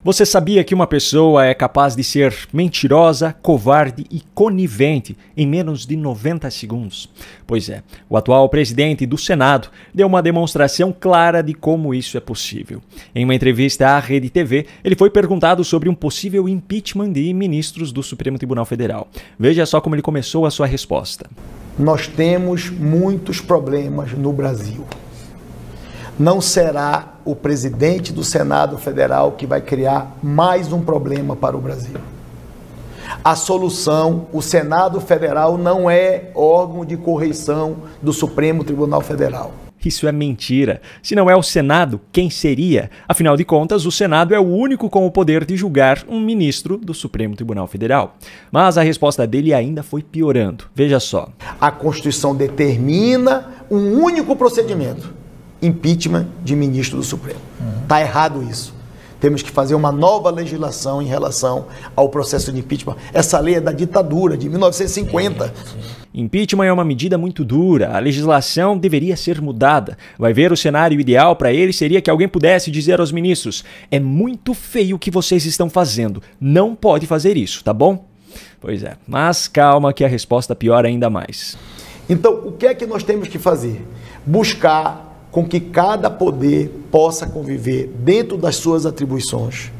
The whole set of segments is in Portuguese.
Você sabia que uma pessoa é capaz de ser mentirosa, covarde e conivente em menos de 90 segundos? Pois é, o atual presidente do Senado deu uma demonstração clara de como isso é possível. Em uma entrevista à Rede TV, ele foi perguntado sobre um possível impeachment de ministros do Supremo Tribunal Federal. Veja só como ele começou a sua resposta. Nós temos muitos problemas no Brasil. Não será o presidente do Senado Federal que vai criar mais um problema para o Brasil. A solução, o Senado Federal não é órgão de correição do Supremo Tribunal Federal. Isso é mentira. Se não é o Senado, quem seria? Afinal de contas, o Senado é o único com o poder de julgar um ministro do Supremo Tribunal Federal. Mas a resposta dele ainda foi piorando. Veja só. A Constituição determina um único procedimento: impeachment de ministro do Supremo. Está errado isso. Temos que fazer uma nova legislação em relação ao processo de impeachment. Essa lei é da ditadura, de 1950. Impeachment é uma medida muito dura. A legislação deveria ser mudada. Vai ver, o cenário ideal para ele seria que alguém pudesse dizer aos ministros: é muito feio o que vocês estão fazendo. Não pode fazer isso, tá bom? Pois é, mas calma que a resposta piora ainda mais. Então, o que é que nós temos que fazer? Buscar com que cada poder possa conviver dentro das suas atribuições,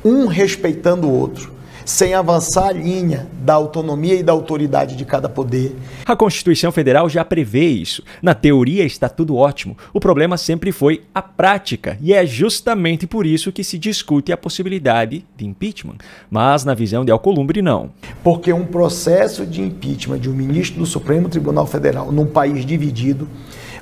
um respeitando o outro, sem avançar a linha da autonomia e da autoridade de cada poder. A Constituição Federal já prevê isso. Na teoria está tudo ótimo. O problema sempre foi a prática, e é justamente por isso que se discute a possibilidade de impeachment. Mas na visão de Alcolumbre, não. Porque um processo de impeachment de um ministro do Supremo Tribunal Federal num país dividido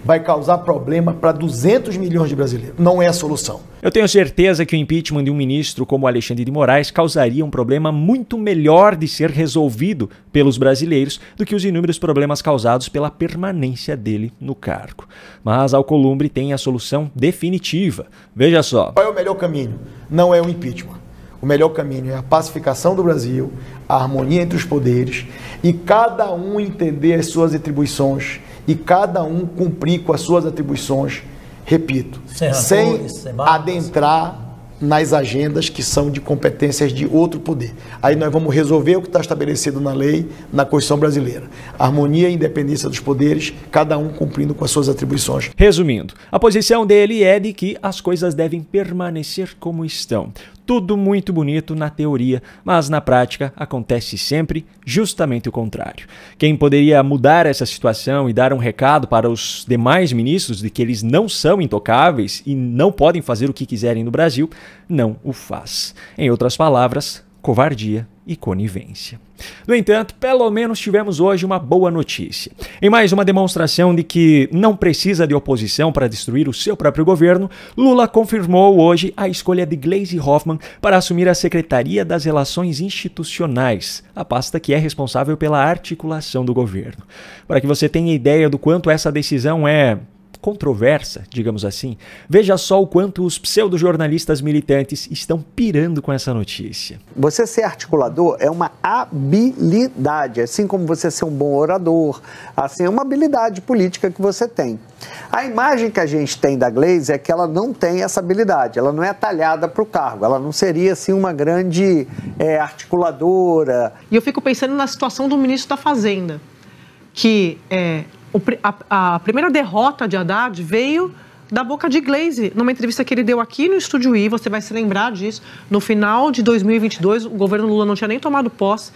vai causar problema para 200 milhões de brasileiros. Não é a solução. Eu tenho certeza que o impeachment de um ministro como Alexandre de Moraes causaria um problema muito melhor de ser resolvido pelos brasileiros do que os inúmeros problemas causados pela permanência dele no cargo. Mas Alcolumbre tem a solução definitiva. Veja só. Qual é o melhor caminho? Não é o impeachment. O melhor caminho é a pacificação do Brasil, a harmonia entre os poderes e cada um entender as suas atribuições e cada um cumprir com as suas atribuições, repito, sem adentrar nas agendas que são de competências de outro poder. Aí nós vamos resolver o que está estabelecido na lei, na Constituição brasileira. Harmonia e independência dos poderes, cada um cumprindo com as suas atribuições. Resumindo, a posição dele é de que as coisas devem permanecer como estão. Tudo muito bonito na teoria, mas na prática acontece sempre justamente o contrário. Quem poderia mudar essa situação e dar um recado para os demais ministros de que eles não são intocáveis e não podem fazer o que quiserem no Brasil, não o faz. Em outras palavras, covardia e conivência. No entanto, pelo menos tivemos hoje uma boa notícia. Em mais uma demonstração de que não precisa de oposição para destruir o seu próprio governo, Lula confirmou hoje a escolha de Gleisi Hoffmann para assumir a Secretaria das Relações Institucionais, a pasta que é responsável pela articulação do governo. Para que você tenha ideia do quanto essa decisão é controversa, digamos assim, veja só o quanto os pseudojornalistas militantes estão pirando com essa notícia. Você ser articulador é uma habilidade, assim como você ser um bom orador, assim, é uma habilidade política que você tem. A imagem que a gente tem da Gleisi é que ela não tem essa habilidade, ela não é talhada para o cargo, ela não seria assim uma grande articuladora. E eu fico pensando na situação do ministro da Fazenda, que a primeira derrota de Haddad veio da boca de Gleisi, numa entrevista que ele deu aqui no Estúdio I, você vai se lembrar disso, no final de 2022, o governo Lula não tinha nem tomado posse,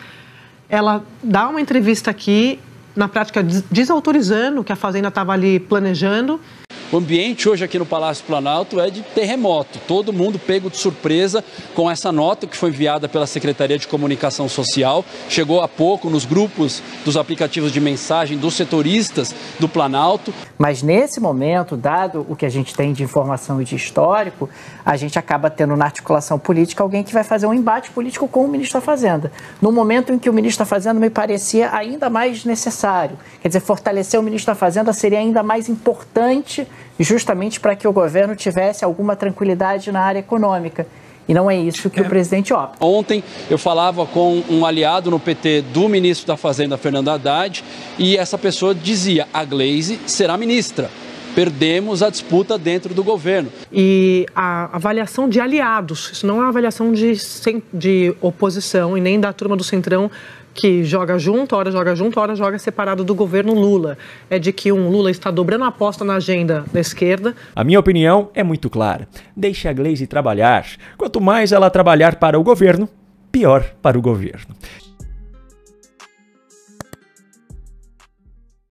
ela dá uma entrevista aqui, na prática desautorizando o que a Fazenda estava ali planejando. O ambiente hoje aqui no Palácio Planalto é de terremoto, todo mundo pego de surpresa com essa nota que foi enviada pela Secretaria de Comunicação Social, chegou há pouco nos grupos dos aplicativos de mensagem dos setoristas do Planalto. Mas nesse momento, dado o que a gente tem de informação e de histórico, a gente acaba tendo na articulação política alguém que vai fazer um embate político com o ministro da Fazenda. No momento em que o ministro da Fazenda me parecia ainda mais necessário, quer dizer, fortalecer o ministro da Fazenda seria ainda mais importante justamente para que o governo tivesse alguma tranquilidade na área econômica. E não é isso que o presidente opta. Ontem eu falava com um aliado no PT do ministro da Fazenda, Fernando Haddad, e essa pessoa dizia: a Gleisi será ministra. perdemos a disputa dentro do governo. E a avaliação de aliados, isso não é uma avaliação de oposição e nem da turma do Centrão, que joga junto, hora joga separado do governo Lula. É de que um Lula está dobrando a aposta na agenda da esquerda. A minha opinião é muito clara. Deixe a Gleisi trabalhar. Quanto mais ela trabalhar para o governo, pior para o governo.